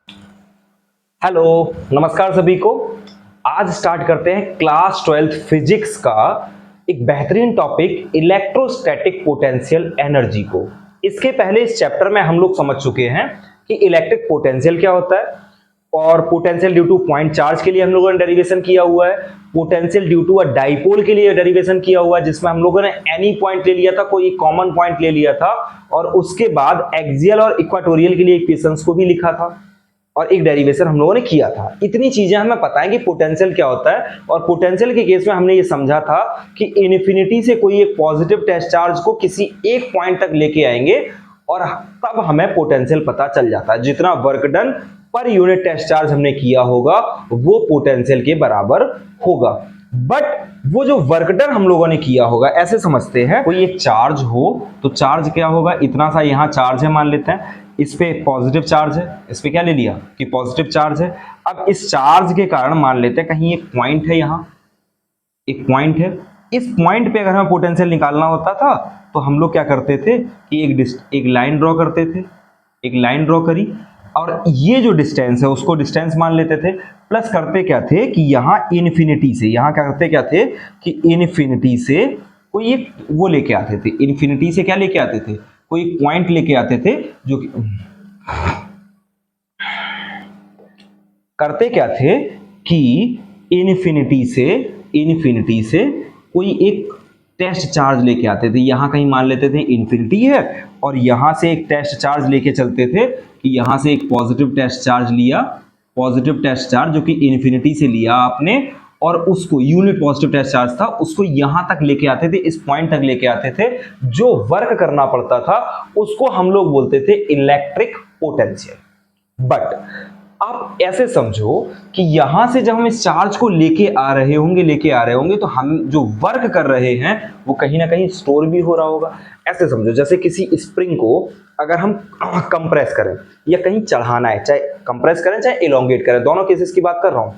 Hello, नमस्कार सभी को। आज स्टार्ट करते हैं क्लास 12th फिजिक्स का एक बेहतरीन टॉपिक इलेक्ट्रोस्टैटिक पोटेंशियल एनर्जी को। इसके पहले इस चैप्टर में हम लोग समझ चुके हैं कि इलेक्ट्रिक पोटेंशियल क्या होता है और potential due to point charge के लिए हम लोगों ने डेरिवेशन किया हुआ है, potential due to a dipole के लिए डेरिवेशन किया हुआ है जिसमें हम लोगों ने एनी पॉइंट ले लिया था, कोई कॉमन पॉइंट ले लिया था और उसके बाद एक्सियल और इक्वाटोरियल के लिए इक्वेशंस को भी लिखा था और एक डेरिवेशन हम लोगों ने किया था। इतनी चीजें हमें पता है कि पोटेंशियल क्या होता है और पोटेंशियल के केस में हमने ये समझा था कि इन्फिनिटी से कोई एक पॉजिटिव टेस्ट चार्ज को किसी एक पॉइंट तक लेके आएंगे और तब हमें पोटेंशियल पता चल जाता है। जितना work done per unit test charge हमने किया होगा वो पोटेंशियल के बराबर होगा। बट वो जो वर्क डन हम लोगों ने किया होगा, ऐसे समझते हैं कोई एक चार्ज हो तो चार्ज क्या होगा, इतना सा यहाँ चार्ज है मान लेते हैं, इस पे पॉजिटिव चार्ज है, इस पे क्या ले लिया कि पॉजिटिव चार्ज है। अब इस चार्ज के कारण मान लेते हैं कहीं एक पॉइंट है, यहाँ एक पॉइंट है, इस पॉइंट पे अगर हमें पोटेंशियल निकालना होता था तो हम लोग क्या करते थे कि एक लाइन ड्रॉ करते थे, एक लाइन ड्रॉ करी और ये जो डिस्टेंस है उसको डिस्टेंस मान लेते थे, प्लस करते क्या थे कि यहाँ इन्फिनिटी से, यहाँ क्या करते क्या थे कि इन्फिनिटी से कोई एक वो लेके आते थे, इन्फिनिटी से क्या लेके आते थे, कोई पॉइंट लेके आते थे जो कि करते क्या थे कि इन्फिनिटी से कोई एक टेस्ट चार्ज लेके आते थे। यहां कहीं मान लेते थे इन्फिनिटी है और यहां से एक टेस्ट चार्ज लेके चलते थे कि यहां से एक पॉजिटिव टेस्ट चार्ज लिया, पॉजिटिव टेस्ट चार्ज जो कि इन्फिनिटी से लिया आपने और उसको यूनिट पॉजिटिव टेस्ट चार्ज था उसको यहां तक लेके आते थे, इस पॉइंट तक लेके आते थे। जो वर्क करना पड़ता था उसको हम लोग बोलते थे इलेक्ट्रिक पोटेंशियल। बट आप ऐसे समझो कि यहां से जब हम इस चार्ज को लेके आ रहे होंगे तो हम जो वर्क कर रहे हैं वो कहीं ना कहीं स्टोर भी हो रहा होगा। ऐसे समझो जैसे किसी स्प्रिंग को अगर हम कंप्रेस करें या कहीं चढ़ाना है, चाहे कंप्रेस करें चाहे इलोंगेट करें, दोनों केसेस की बात कर रहा हूं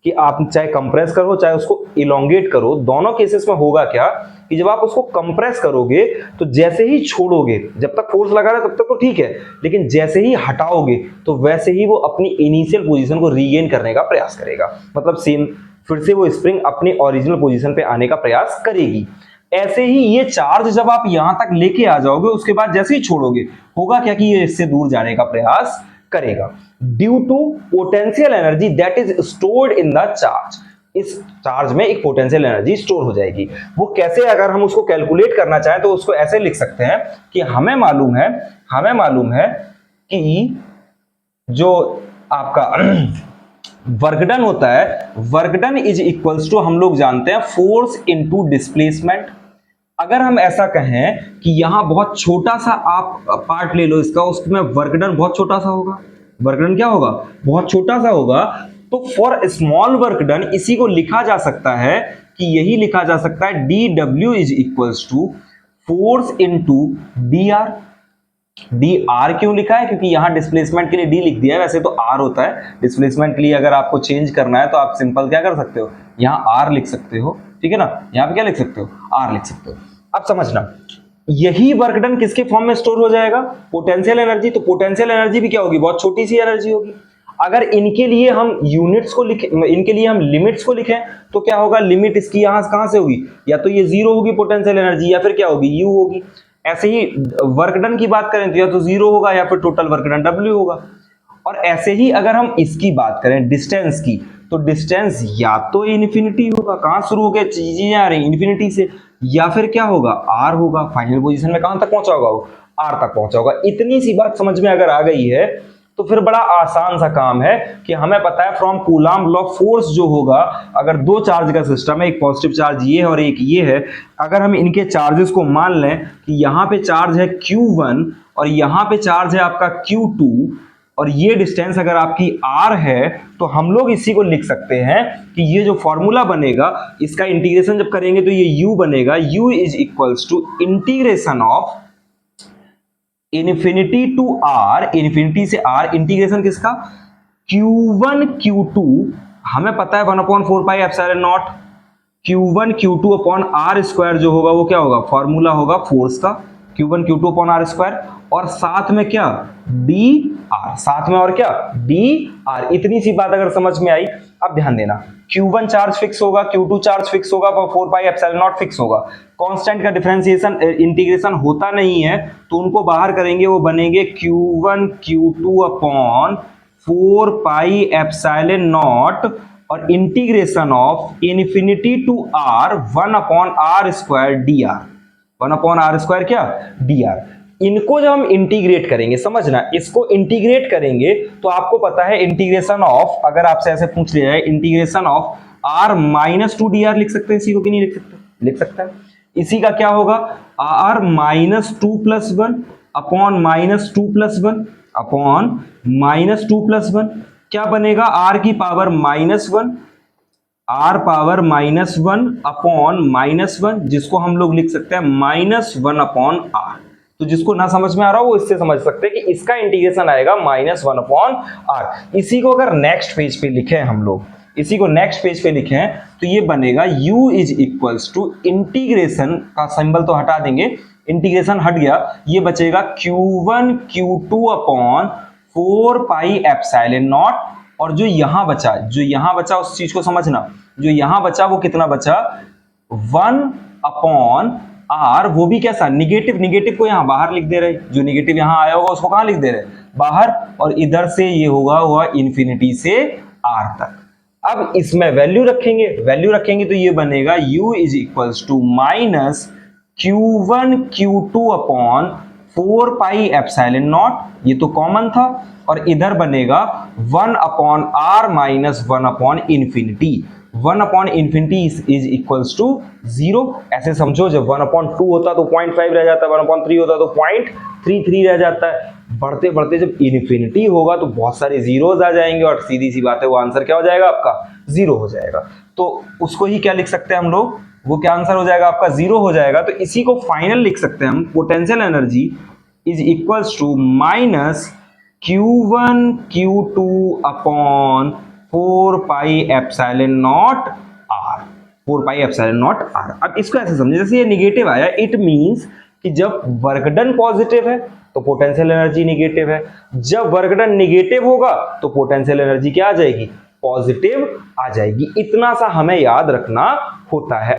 कि आप चाहे कंप्रेस करो चाहे उसको इलोंगेट करो, दोनों केसेस में होगा क्या कि जब आप उसको कंप्रेस करोगे तो जैसे ही छोड़ोगे, जब तक फोर्स लगा रहे तब तक तो ठीक है, लेकिन जैसे ही हटाओगे तो वैसे ही वो अपनी इनिशियल पोजीशन को रीगेन करने का प्रयास करेगा, मतलब सेम फिर से वो स्प्रिंग अपनी ओरिजिनल पोजीशन पे आने का प्रयास करेगी। ऐसे ही ये चार्ज जब आप यहां तक लेके आ जाओगे उसके बाद जैसे ही छोड़ोगे होगा क्या कि ये इससे दूर जाने का प्रयास करेगा due to potential energy that is stored in the charge. इस चार्ज में एक पोटेंशियल एनर्जी स्टोर हो जाएगी। वो कैसे, अगर हम उसको कैलकुलेट करना चाहें तो उसको ऐसे लिख सकते हैं कि हमें मालूम है कि जो आपका वर्क डन होता है, work done is equals to, हम लोग जानते हैं फोर्स इनटू डिस्प्लेसमेंट। अगर हम ऐसा कहें कि यहां बहुत छोटा सा आप पार्ट ले लो इसका, उसमें वर्क डन बहुत छोटा सा होगा, वर्क डन क्या होगा, बहुत छोटा सा होगा। तो फॉर स्मॉल वर्क डन इसी को लिखा जा सकता है कि यही लिखा जा सकता है डी डब्ल्यू is equals to force into d r. D r क्यों लिखा है, क्योंकि यहां डिस्प्लेसमेंट के लिए डी लिख दिया है, वैसे तो आर होता है। डिस्प्लेसमेंट के लिए अगर आपको चेंज करना है तो आप सिंपल क्या कर सकते हो, यहां आर लिख सकते हो, ठीक है ना, यहां पे क्या लिख सकते हो, आर लिख सकते हो। अब समझना यही वर्क डन किसके फॉर्म में स्टोर हो जाएगा, पोटेंशियल एनर्जी। तो पोटेंशियल एनर्जी भी क्या होगी, बहुत छोटी सी एनर्जी होगी। अगर इनके लिए हम यूनिट्स को लिखें, इनके लिए हम लिमिट्स को लिखें तो क्या होगा, लिमिट इसकी यहां से कहां से होगी, या तो ये जीरो होगी पोटेंशियल एनर्जी या फिर क्या होगी, यू होगी। ऐसे ही वर्क डन की बात करें तो या तो जीरो होगा या फिर टोटल वर्क डन डब्ल्यू होगा। और ऐसे ही अगर हम इसकी बात करें डिस्टेंस की, तो डिस्टेंस या तो इन्फिनिटी होगा, कहां शुरू हो गया चीजें आ रही इन्फिनिटी से, या फिर क्या होगा, आर होगा। फाइनल पोजीशन में कहां तक पहुंचा होगा, वो आर तक पहुंचा होगा। इतनी सी बात समझ में अगर आ गई है तो फिर बड़ा आसान सा काम है कि हमें पता है फ्रॉम कूलम्ब लॉ फोर्स जो होगा, अगर दो चार्ज का सिस्टम है, एक पॉजिटिव चार्ज ये है और एक ये है, अगर हम इनके चार्जेस को मान लें कि यहां पे चार्ज है Q1 और यहां पे चार्ज है आपका Q2 और ये डिस्टेंस अगर आपकी r है, तो हम लोग इसी को लिख सकते हैं कि ये जो फॉर्मूला बनेगा इसका इंटीग्रेशन जब करेंगे तो ये u बनेगा, u is equals to integration of infinity to r, infinity से r, इंटीग्रेशन किसका, Q1 Q2, हमें पता है 1/4 pi epsilon naught Q1 Q2 upon r square जो होगा वो क्या होगा, फॉर्मूला होगा फोर्स का, Q1 Q2 upon r square. और साथ में क्या डी आर, साथ में और क्या डी आर। इतनी सी बात अगर समझ में आई। अब ध्यान देना, Q1 चार्ज फिक्स होगा, Q2 चार्ज फिक्स होगा और 4 पाई एप्सिलॉन नॉट फिक्स होगा। कांस्टेंट का डिफरेंशिएशन इंटीग्रेशन होता नहीं है, तो उनको बाहर करेंगे, वो बनेंगे Q1 Q2 upon 4 pi epsilon naught और integration of infinity to r 1 upon r square d r, 1 upon r square क्या डी आर। इनको जब हम इंटीग्रेट करेंगे, समझना, इसको इंटीग्रेट करेंगे तो आपको पता है इंटीग्रेशन ऑफ, अगर आपसे ऐसे पूछ लिया जाए integration of r minus 2 d r, लिख सकते हैं इसी को कि नहीं लिख सकते? लिख सकते हैं। इसी का क्या होगा r minus 2 plus 1 upon minus 2 plus 1 upon minus 2 plus 1, क्या बनेगा आर की power minus 1, r power minus 1 upon minus 1, जिसको हम लोग लिख सकते हैं माइनस 1 अपॉन आर। तो जिसको ना समझ में आ रहा हो वो इससे समझ सकते हैं कि इसका इंटीग्रेशन आएगा माइनस 1 अपॉन आर। इसी को अगर नेक्स्ट पेज पे लिखे हम लोग, इसी को नेक्स्ट पेज पे लिखे हैं तो ये बनेगा u is equals to integration का सिंबल तो हटा देंगे, इंटीग्रेशन हट गया, ये बचेगा Q1 Q2 upon 4 pi epsilon naught, और जो यहां बचा उस चीज को समझना, जो यहां बचा वो कितना बचा 1 अपॉन आर, वो भी कैसा निगेटिव, निगेटिव को यहां बाहर लिख दे रहे, जो निगेटिव यहां आया होगा उसको कहां लिख दे रहे बाहर, और इधर से ये होगा हुआ इंफिनिटी से आर तक। अब इसमें वैल्यू रखेंगे तो ये बनेगा u is equals to minus Q1 Q2 upon 4 pi epsilon naught, ये तो कॉमन था, और इधर बनेगा 1 upon r minus 1 upon infinity, 1 upon infinity is equals to 0। ऐसे समझो, जब 1 अपॉन 2 होता तो 0.5 रह जाता है, 1 अपॉन 3 होता तो 0.33 रह जाता है। बढ़ते बढ़ते जब इन्फिनिटी होगा तो बहुत सारे जीरोज आ जाएंगे और सीधी सी बात है वो आंसर क्या हो जाएगा आपका 0 हो जाएगा। तो उसको ही क्या लिख सकते हैं हम लोग, वो क्या आंसर हो जाएगा आपका 0 हो जाएगा। तो इसी को फाइनल लिख सकते हैं हम, potential energy is equals to minus Q1 Q2 upon 4 pi epsilon naught r, 4 pi epsilon naught r. अब इसको ऐसे समझे, जैसे ये निगेटिव आया, इट मींस कि जब वर्क डन पॉजिटिव है तो पोटेंशियल एनर्जी निगेटिव है, जब वर्क डन निगेटिव होगा तो पोटेंशियल एनर्जी क्या आ जाएगी पॉजिटिव आ जाएगी। इतना सा हमें याद रखना होता है।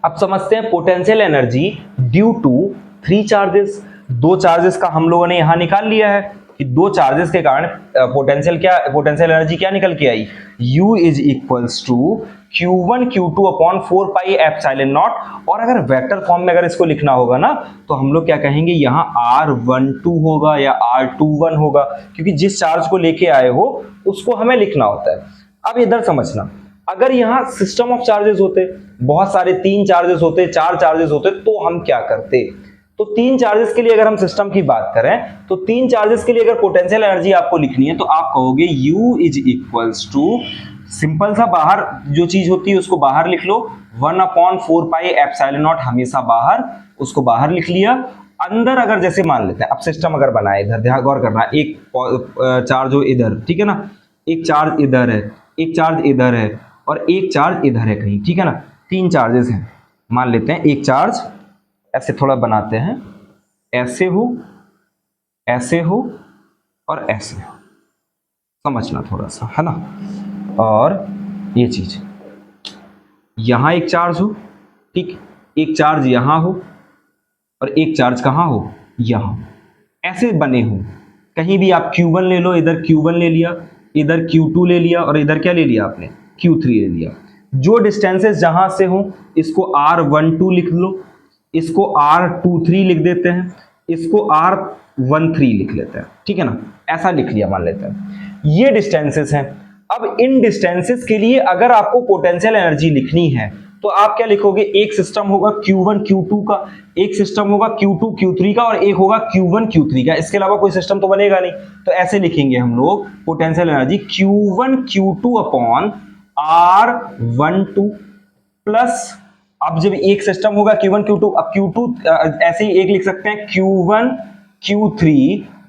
अब समझते हैं potential energy due to 3 charges. 2 charges का हम लोगों ने यहां निकाल लिया है कि 2 चार्जेस के कारण पोटेंशियल एनर्जी क्या निकल के आई, U is equals to Q1 Q2 upon 4 pi epsilon naught. और अगर वेक्टर फॉर्म में अगर इसको लिखना होगा ना तो हम लोग क्या कहेंगे, यहाँ R12 होगा या R21 होगा, क्योंकि जिस चार्ज को लेके आए हो उसको हमें लिखना होता है। अब इधर समझना, अगर यहाँ सिस्टम ऑफ चार्जेस होते, बहुत सारे 3 चार्जेस होते, 4 चार्जेस होते, तो हम क्या करते। तो 3 चार्जेस के लिए अगर हम सिस्टम की बात करें तो 3 चार्जेस के लिए अगर पोटेंशियल एनर्जी आपको लिखनी है तो आप कहोगे U is equals to, simple सा बाहर जो चीज होती है उसको बाहर लिख लो, 1 अपॉन 4 पाई एप्सिलॉन नॉट हमेशा बाहर, उसको बाहर लिख लिया। अंदर अगर जैसे मान लेते हैं, अब सिस्टम अगर बनाए, इधर ध्यान गौर करना, एक चार्ज हो इधर, ठीक है ना, एक चार्ज इधर है, एक चार्ज इधर है और एक चार्ज इधर है कहीं, ठीक है ना, 3 चार्जेस हैं। मान लेते हैं एक चार्ज ऐसे थोड़ा बनाते हैं, ऐसे हो और ऐसे हो, समझना थोड़ा सा, है ना। और ये चीज यहां एक चार्ज हो, ठीक, एक चार्ज यहां हो और एक चार्ज कहां हो, यहां, ऐसे बने हो। कहीं भी आप Q1 ले लो, इधर Q1 ले लिया, इधर Q2 ले लिया और इधर क्या ले लिया आपने Q3 ले लिया। जो डिस्टेंसेस जहां से हो इसको R12 लिख लो, इसको R23 लिख देते हैं, इसको R13 लिख लेते हैं, ठीक है ना, ऐसा लिख लिया मान लेते हैं। ये डिस्टेंसेस हैं। अब इन डिस्टेंसेस के लिए अगर आपको पोटेंशियल एनर्जी लिखनी है तो आप क्या लिखोगे, एक सिस्टम होगा Q1 Q2 का, एक सिस्टम होगा Q2 Q3 का और एक होगा Q1 Q3 का, इसके अलावा कोई सिस्टम तो बनेगा नहीं। तो ऐसे लिखेंगे हम लोग potential energy Q1 Q2 upon R12 plus, अब जब एक सिस्टम होगा Q1 Q2, अब Q2 ऐसे ही एक लिख सकते हैं Q1 Q3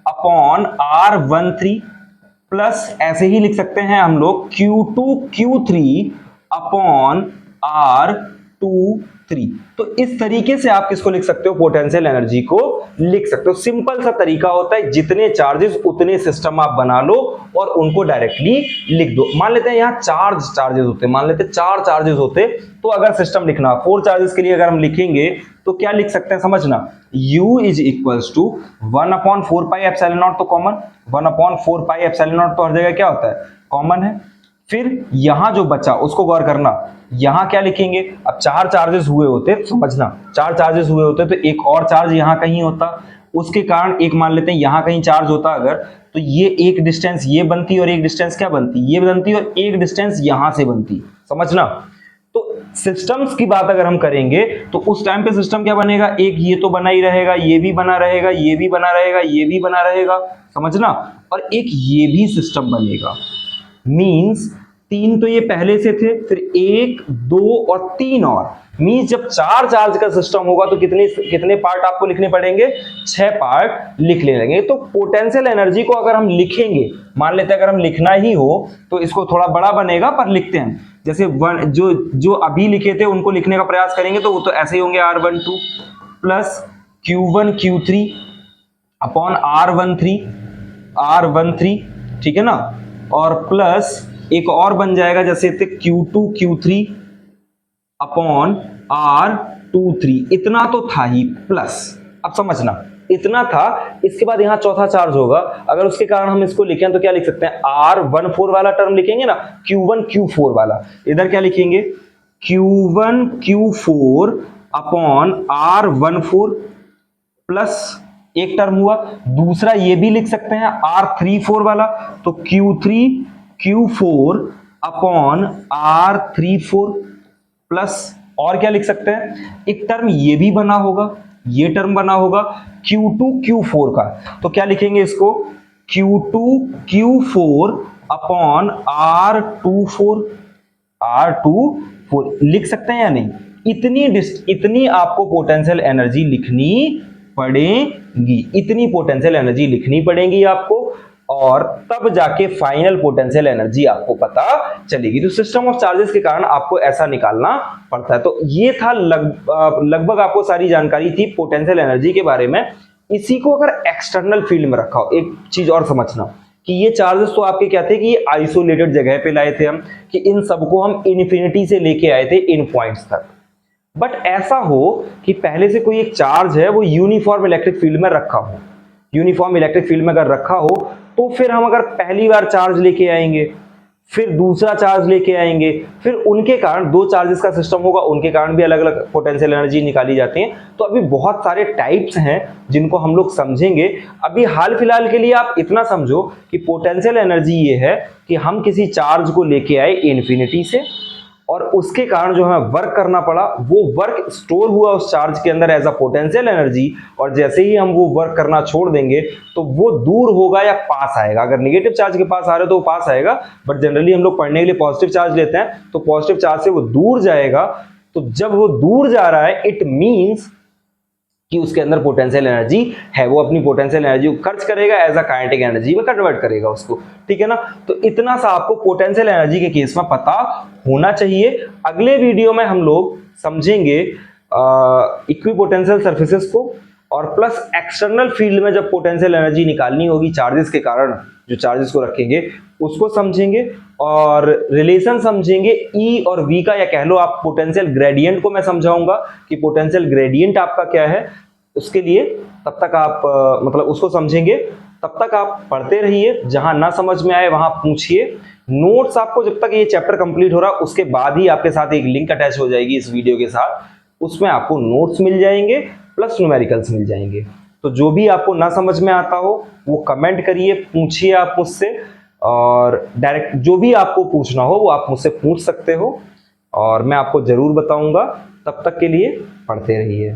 upon R13 plus ऐसे ही लिख सकते हैं हम लोग Q2 Q3 अपॉन R23 3। तो इस तरीके से आप किसको लिख सकते हो, पोटेंशियल एनर्जी को लिख सकते हो। सिंपल सा तरीका होता है, जितने चार्जेस उतने सिस्टम आप बना लो और उनको डायरेक्टली लिख दो। मान लेते हैं यहाँ चार्जेस होते, मान लेते हैं 4 चार्जेस होते, तो अगर सिस्टम लिखना 4 चार्जेस के लिए अगर हम लिखेंगे तो क्या लिख सकते हैं, समझना, U is equals to 1/4 pi epsilon naught, तो कॉमन 1/4 पाई एप्सिलॉन नॉट तो हर जगह क्या होता है, कॉमन है। फिर यहां जो बचा उसको गौर करना, यहां क्या लिखेंगे, अब 4 चार्जेस हुए होते, समझना 4 चार्जेस हुए होते तो एक और चार्ज यहां कहीं होता, उसके कारण एक मान लेते हैं यहां कहीं चार्ज होता अगर, तो ये एक डिस्टेंस ये बनती और एक डिस्टेंस क्या बनती, ये बनती और एक डिस्टेंस यहां से बनती, समझना। तो सिस्टम्स की बात अगर हम करेंगे तो उस टाइम पे सिस्टम क्या बनेगा, एक ये तो बना ही रहेगा, ये भी बना रहेगा, ये भी बना रहेगा, ये भी बना रहेगा, समझना, और एक ये भी सिस्टम बनेगा। मींस 3 तो ये पहले से थे, फिर 1 2 और 3 और, मींस जब 4 चार्ज का सिस्टम होगा तो कितने पार्ट आपको लिखने पड़ेंगे, 6 पार्ट लिख लेंगे। तो पोटेंशियल एनर्जी को अगर हम लिखेंगे, मान लेते हैं अगर हम लिखना ही हो तो इसको थोड़ा बड़ा बनेगा पर लिखते हैं, जैसे जो अभी लिखे थे उनको लिखने का प्रयास करेंगे तो वो तो ऐसे ही होंगे, R12 plus Q1 Q3 upon R13, ठीक है ना, और प्लस एक और बन जाएगा जैसे Q2 Q3 अपॉन R23, इतना तो था ही प्लस, अब समझना इतना था, इसके बाद यहां चौथा चार्ज होगा, अगर उसके कारण हम इसको लिखें तो क्या लिख सकते हैं, R14 वाला टर्म लिखेंगे ना, Q1 Q4 वाला, इधर क्या लिखेंगे, Q1 Q4 upon R14 plus एक टर्म हुआ, दूसरा ये भी लिख सकते हैं R34 वाला, तो Q3 Q4 upon R34 plus, और क्या लिख सकते हैं, एक टर्म ये भी बना होगा, ये टर्म बना होगा Q2 Q4 का, तो क्या लिखेंगे इसको, Q2 Q4 अपॉन R24 लिख सकते हैं या नहीं। इतनी आपको पोटेंशियल एनर्जी लिखनी पड़ेगी, इतनी पोटेंशियल एनर्जी लिखनी पड़ेगी आपको, और तब जाके फाइनल पोटेंशियल एनर्जी आपको पता चलेगी। तो सिस्टम ऑफ चार्जेस के कारण आपको ऐसा निकालना पड़ता है। तो ये था लगभग आपको सारी जानकारी थी पोटेंशियल एनर्जी के बारे में। इसी को अगर एक्सटर्नल फील्ड में रखा हो, एक चीज और समझना कि ये चार्जेस तो आपके क्या थे कि ये आइसोलेटेड जगह पे लाए थे हम, कि इन सबको हम इन्फिनिटी से लेके आए थे इन पॉइंट्स तक। बट ऐसा हो कि पहले से कोई एक चार्ज है वो यूनिफॉर्म इलेक्ट्रिक फील्ड में रखा हो, यूनिफॉर्म इलेक्ट्रिक फील्ड में अगर रखा हो तो फिर हम अगर पहली बार चार्ज लेके आएंगे, फिर दूसरा चार्ज लेके आएंगे, फिर उनके कारण 2 चार्जेस का सिस्टम होगा, उनके कारण भी अलग अलग पोटेंशियल एनर्जी निकाली जाती है। तो अभी बहुत सारे टाइप्स हैं जिनको हम लोग समझेंगे। अभी हाल फिलहाल के लिए आप इतना समझो कि पोटेंशियल एनर्जी ये है कि हम किसी चार्ज को लेके आए इन्फिनिटी से, और उसके कारण जो हमें वर्क करना पड़ा, वो वर्क स्टोर हुआ उस चार्ज के अंदर एज अ पोटेंशियल एनर्जी, और जैसे ही हम वो वर्क करना छोड़ देंगे तो वो दूर होगा या पास आएगा। अगर नेगेटिव चार्ज के पास आ रहे हो तो वो पास आएगा, बट जनरली हम लोग पढ़ने के लिए पॉजिटिव चार्ज लेते हैं, तो पॉजिटिव चार्ज से वो दूर जाएगा। तो जब वो दूर जा रहा है इट मीन्स कि उसके अंदर पोटेंशियल एनर्जी है, वो अपनी पोटेंशियल एनर्जी को खर्च करेगा, एज अ काइनेटिक एनर्जी में कन्वर्ट करेगा उसको, ठीक है ना। तो इतना सा आपको पोटेंशियल एनर्जी के केस में पता होना चाहिए। अगले वीडियो में हम लोग समझेंगे इक्विपोटेंशियल सरफेसेस को, और प्लस एक्सटर्नल फील्ड में जब पोटेंशियल एनर्जी निकालनी होगी चार्जेस के कारण, जो चार्जेस को रखेंगे उसको समझेंगे, और रिलेशन समझेंगे E और V का, या कह लो आप पोटेंशियल ग्रेडियंट को मैं समझाऊंगा कि पोटेंशियल ग्रेडियंट आपका क्या है। उसके लिए तब तक आप मतलब उसको समझेंगे, तब तक आप पढ़ते रहिए, जहां ना समझ में आए वहां पूछिए। नोट्स आपको जब तक ये चैप्टर कंप्लीट हो रहा उसके बाद ही आपके साथ एक लिंक अटैच हो जाएगी इस वीडियो के साथ, उसमें आपको नोट्स मिल जाएंगे प्लस न्यूमेरिकल्स मिल जाएंगे। तो जो भी आपको ना समझ में आता हो वो कमेंट करिए, पूछिए आप मुझसे, और डायरेक्ट जो भी आपको पूछना हो वो आप मुझसे पूछ सकते हो, और मैं आपको जरूर बताऊंगा। तब तक के लिए पढ़ते रहिए।